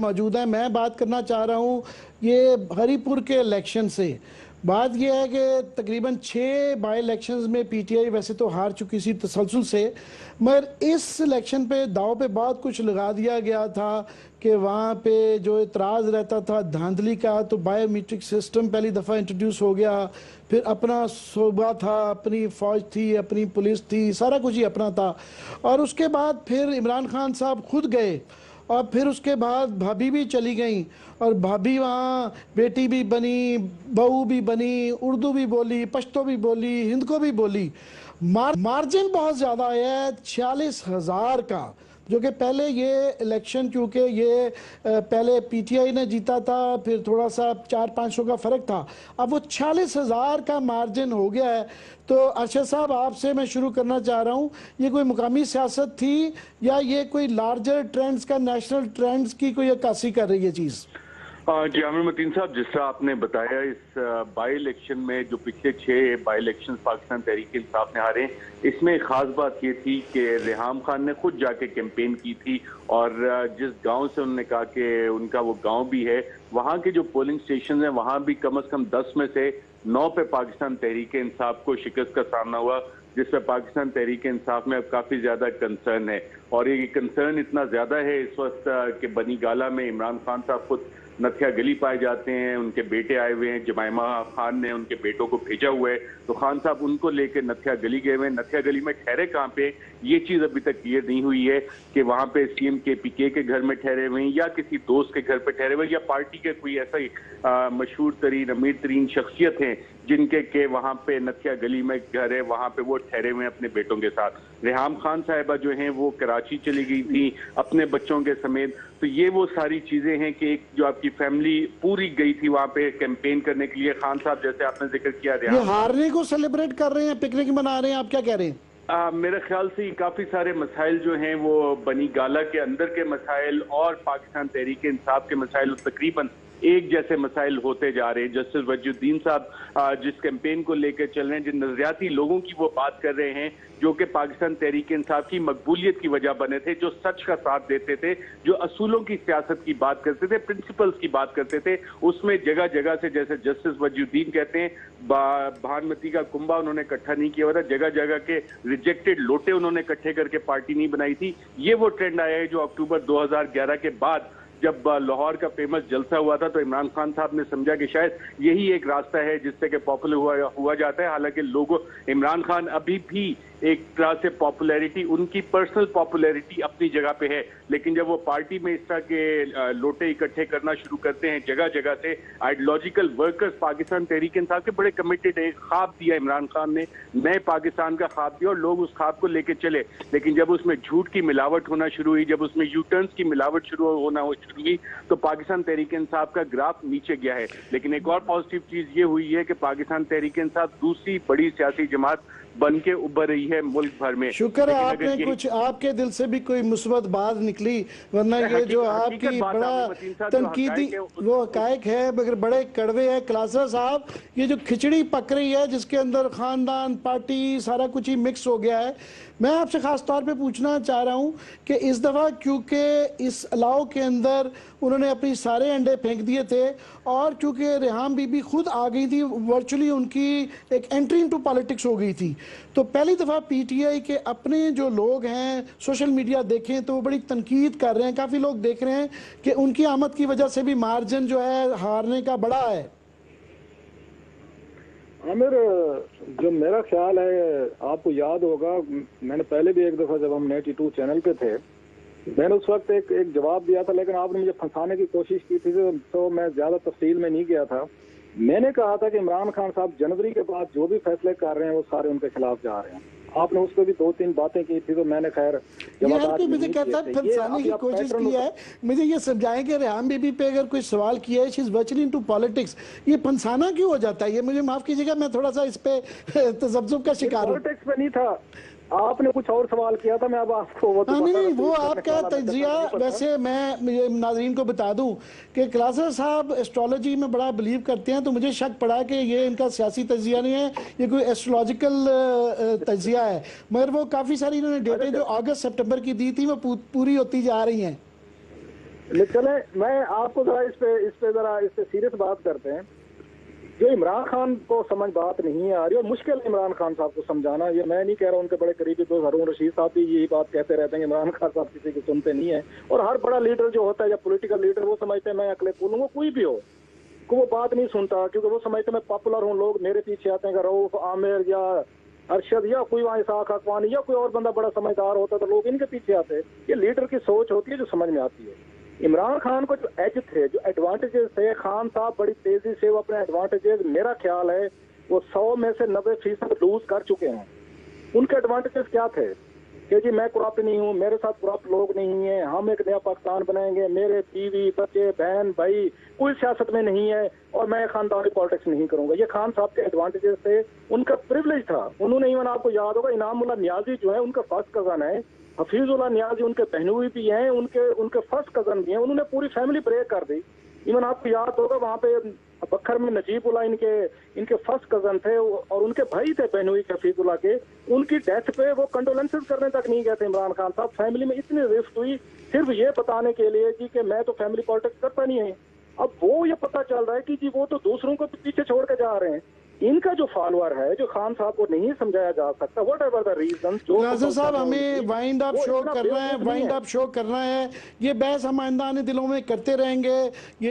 मौजूद है। मैं बात करना चाह रहा हूँ ये हरीपुर के इलेक्शन से। बात यह है कि तकरीबन 6 बाई इलेक्शंस में पीटीआई वैसे तो हार चुकी थी तसलसल से, मगर इस इलेक्शन पे दाव पे बहुत कुछ लगा दिया गया था कि वहाँ पे जो इतराज़ रहता था धांधली का, तो बायोमीट्रिक सिस्टम पहली दफ़ा इंट्रोड्यूस हो गया, फिर अपना सूबा था, अपनी फ़ौज थी, अपनी पुलिस थी, सारा कुछ ही अपना था। और उसके बाद फिर इमरान खान साहब खुद गए और फिर उसके बाद भाभी भी चली गई, और भाभी वहाँ बेटी भी बनी, बहू भी बनी, उर्दू भी बोली, पश्तो भी बोली, हिंद को भी बोली। मार्जिन बहुत ज़्यादा है 46,000 का, जो कि पहले ये इलेक्शन चूँकि ये पहले पीटीआई ने जीता था, फिर थोड़ा सा 400-500 का फ़र्क था, अब वो 46,000 का मार्जिन हो गया है। तो अरशद साहब, आपसे मैं शुरू करना चाह रहा हूँ, ये कोई मुकामी सियासत थी या ये कोई लार्जर ट्रेंड्स का, नेशनल ट्रेंड्स की कोई अक्कासी कर रही है चीज़? जी आमिर मतीन साहब, जिस तरह आपने बताया, इस बाई इलेक्शन में जो पिछले 6 बाई इलेक्शन पाकिस्तान तहरीक इंसाफ ने हारे, इसमें खास बात ये थी कि रेहाम खान ने खुद जाके कैंपेन की थी और जिस गांव से उन्होंने कहा कि उनका वो गांव भी है, वहां के जो पोलिंग स्टेशन हैं वहां भी कम से कम 10 में से 9 पे पाकिस्तान तहरीक इंसाफ को शिकस्त का सामना हुआ, जिसमें पाकिस्तान तहरीक इंसाफ में अब काफी ज्यादा कंसर्न है। और ये कंसर्न इतना ज्यादा है इस वक्त कि बनी गाला में इमरान खान साहब खुद नथिया गली पाए जाते हैं, उनके बेटे आए हुए हैं, जमाइमा खान ने उनके बेटों को भेजा हुआ है, तो खान साहब उनको लेकर नथिया गली गए हुए हैं। नथिया गली में ठहरे कहाँ पे, ये चीज अभी तक क्लियर नहीं हुई है कि वहां पे सीएम केपीके के घर में ठहरे हुए हैं या किसी दोस्त के घर पे ठहरे हुए, या पार्टी के कोई ऐसा ही मशहूर तरीन, अमीर तरीन शख्सियत हैं जिनके के वहां पे नथिया गली में घर है, वहां पे वो ठहरे हुए हैं अपने बेटों के साथ। रेहाम खान साहिबा जो हैं वो कराची चली गई थी अपने बच्चों के समेत। तो ये वो सारी चीजें हैं कि एक जो आपकी फैमिली पूरी गई थी वहां पे कैंपेन करने के लिए। खान साहब, जैसे आपने जिक्र किया, ये हारने को सेलिब्रेट कर रहे हैं, पिकनिक मना रहे हैं, आप क्या कह रहे हैं? मेरे ख्याल से काफी सारे मसाइल जो हैं वो बनी गाला के अंदर के मसाइल और पाकिस्तान तहरीक इंसाफ के मसाइल तकरीबन एक जैसे मसाइल होते जा रहे हैं। जस्टिस वजीउद्दीन साहब जिस कैंपेन को लेकर चल रहे हैं, जिन नजरियाती लोगों की वो बात कर रहे हैं जो कि पाकिस्तान तहरीक इंसाफ की मकबूलियत की वजह बने थे, जो सच का साथ देते थे, जो असूलों की सियासत की बात करते थे, प्रिंसिपल्स की बात करते थे, उसमें जगह जगह से, जैसे जस्टिस वजीउद्दीन कहते हैं, भानुमती का कुंभा उन्होंने इकट्ठा नहीं किया हुआ था, जगह जगह के रिजेक्टेड लोटे उन्होंने इकट्ठे करके पार्टी नहीं बनाई थी। ये वो ट्रेंड आया है जो अक्टूबर 2011 के बाद जब लाहौर का फेमस जलसा हुआ था, तो इमरान खान साहब ने समझा कि शायद यही एक रास्ता है जिससे कि पॉपुलर हुआ जाता है। हालांकि लोगों, इमरान खान अभी भी एक तरह से पॉपुलैरिटी, उनकी पर्सनल पॉपुलैरिटी अपनी जगह पे है, लेकिन जब वो पार्टी में इस तरह के लोटे इकट्ठे करना शुरू करते हैं जगह जगह से, आइडियोलॉजिकल वर्कर्स पाकिस्तान तहरीक इंसाफ के बड़े कमिटेड है, ख्वाब दिया इमरान खान ने, नए पाकिस्तान का ख्वाब दिया और लोग उस ख्वाब को लेके चले, लेकिन जब उसमें झूठ की मिलावट होना शुरू हुई, जब उसमें यूटर्न्स की मिलावट शुरू हुई, तो पाकिस्तान तहरीक इंसाफ का ग्राफ नीचे गया है। लेकिन एक और पॉजिटिव चीज ये हुई है कि पाकिस्तान तहरीक इंसाफ दूसरी बड़ी सियासी जमात बन के उभर रही है मुल्क भर में। शुक्र है आपने कुछ, आपके दिल से भी कोई मुस्बत बात निकली, वरना ये जो आपकी बड़ा तनकीदी वो हकायक है मगर बड़े कड़वे है। क्लासर साहब, ये जो खिचड़ी पक रही है जिसके अंदर खानदान, पार्टी, सारा कुछ ही मिक्स हो गया है, मैं आपसे खास तौर पे पूछना चाह रहा हूं कि इस दफ़ा क्योंकि इस अलाव के अंदर उन्होंने अपनी सारे अंडे फेंक दिए थे और क्योंकि रेहाम बीबी खुद आ गई थी, वर्चुअली उनकी एक एंट्री इनटू पॉलिटिक्स हो गई थी, तो पहली दफ़ा पीटीआई के अपने जो लोग हैं, सोशल मीडिया देखें तो वो बड़ी तनकीद कर रहे हैं, काफ़ी लोग देख रहे हैं कि उनकी आमद की वजह से भी मार्जिन जो है हारने का बड़ा है। आमिर, जो मेरा ख्याल है, आपको याद होगा मैंने पहले भी एक दफ़ा जब हम नेट 2 चैनल पे थे, मैंने उस वक्त एक जवाब दिया था, लेकिन आपने मुझे फंसाने की कोशिश की थी, तो मैं ज़्यादा तफसील में नहीं गया था। मैंने कहा था कि इमरान खान साहब जनवरी के बाद जो भी फैसले कर रहे हैं वो सारे उनके खिलाफ जा रहे हैं। आपने उस पर भी 2-3 बातें की थी, तो मैंने खैर मुझे कहता है फंसाने की कोशिश की है। मुझे ये समझाएं कि रेहाम बीबी पे अगर कोई सवाल किया है, she is virtually into politics, ये फंसाना क्यों हो जाता है? ये मुझे माफ कीजिएगा, मैं थोड़ा सा इस पे तजब्जुब का शिकार हूं। पॉलिटिक्स में नहीं था, आपने कुछ और सवाल किया था, मैं अब आपको वो नहीं, वो आपका तजिया। वैसे मैं नाज़रीन को बता दूं कि क्लासर साहब एस्ट्रोलॉजी में बड़ा बिलीव करते हैं, तो मुझे शक पड़ा कि ये इनका सियासी तजिया नहीं है, ये कोई एस्ट्रोलॉजिकल तजिया है, मगर वो काफ़ी सारी इन्होंने डेटें जो अगस्त सितंबर की दी थी वो पूरी होती जा रही हैं। चले मैं आपको जरा इस पे सीरियस बात करते हैं। जो इमरान खान को समझ बात नहीं आ रही और मुश्किल है इमरान खान साहब को समझाना, ये मैं नहीं कह रहा, उनके बड़े करीबी दोस्त हारून रशीद साहब भी यही बात कहते रहते हैं कि इमरान खान साहब किसी की सुनते नहीं है। और हर बड़ा लीडर जो होता है या पॉलिटिकल लीडर वो समझते हैं मैं अकेले बोलूंगा, कोई भी हो को वो बात नहीं सुनता, क्योंकि वो समझते मैं पॉपुलर हूँ, लोग मेरे पीछे आते हैं। रऊफ आमिर या अरशद या कोई वहाँ इसाक अकवानी या कोई और बंदा बड़ा समझदार होता तो लोग इनके पीछे आते। ये लीडर की सोच होती है जो समझ में आती है। इमरान खान को जो एज थे, जो एडवांटेजेस थे, खान साहब बड़ी तेजी से वो अपने एडवांटेजेस, मेरा ख्याल है वो 100 में से 90% लूज कर चुके हैं। उनके एडवांटेजेस क्या थे कि जी मैं करप्ट नहीं हूँ, मेरे साथ करप्ट लोग नहीं है, हम एक नया पाकिस्तान बनाएंगे, मेरे बीवी बच्चे बहन भाई कोई सियासत में नहीं है और मैं खानदानी पॉलिटिक्स नहीं करूंगा। ये खान साहब के एडवांटेजेस थे, उनका प्रिविलेज था। उन्होंने, इवन आपको याद होगा, इनामुल्लाह नियाजी जो है उनका फर्स्ट कजन है, हफीजुल्लाह नियाजी उनके बहनोई भी हैं, उनके फर्स्ट कजन भी हैं। उन्होंने पूरी फैमिली ब्रेक कर दी। इवन आपको याद होगा वहाँ पे बखर में नजीबुल्लाह इनके फर्स्ट कजन थे और उनके भाई थे बहनोई के हफीजुल्लाह के। उनकी डेथ पे वो कंडोलेंसेस करने तक नहीं गए थे इमरान खान साहब। फैमिली में इतनी रिफ्ट हुई सिर्फ ये बताने के लिए जी कि मैं तो फैमिली पॉलिटिक्स करता नहीं है। अब वो ये पता चल रहा है कि जी वो तो दूसरों को पीछे छोड़ के जा रहे हैं। इनका जो फॉलोअर है, जो खान साहब को नहीं समझाया जा सकता, वट एवर द रीजन, जो नाज़िर साहब हमें वाइंड अप शो करना है, वाइंड अप ये बहस हम आइंदा आने दिनों में करते रहेंगे। ये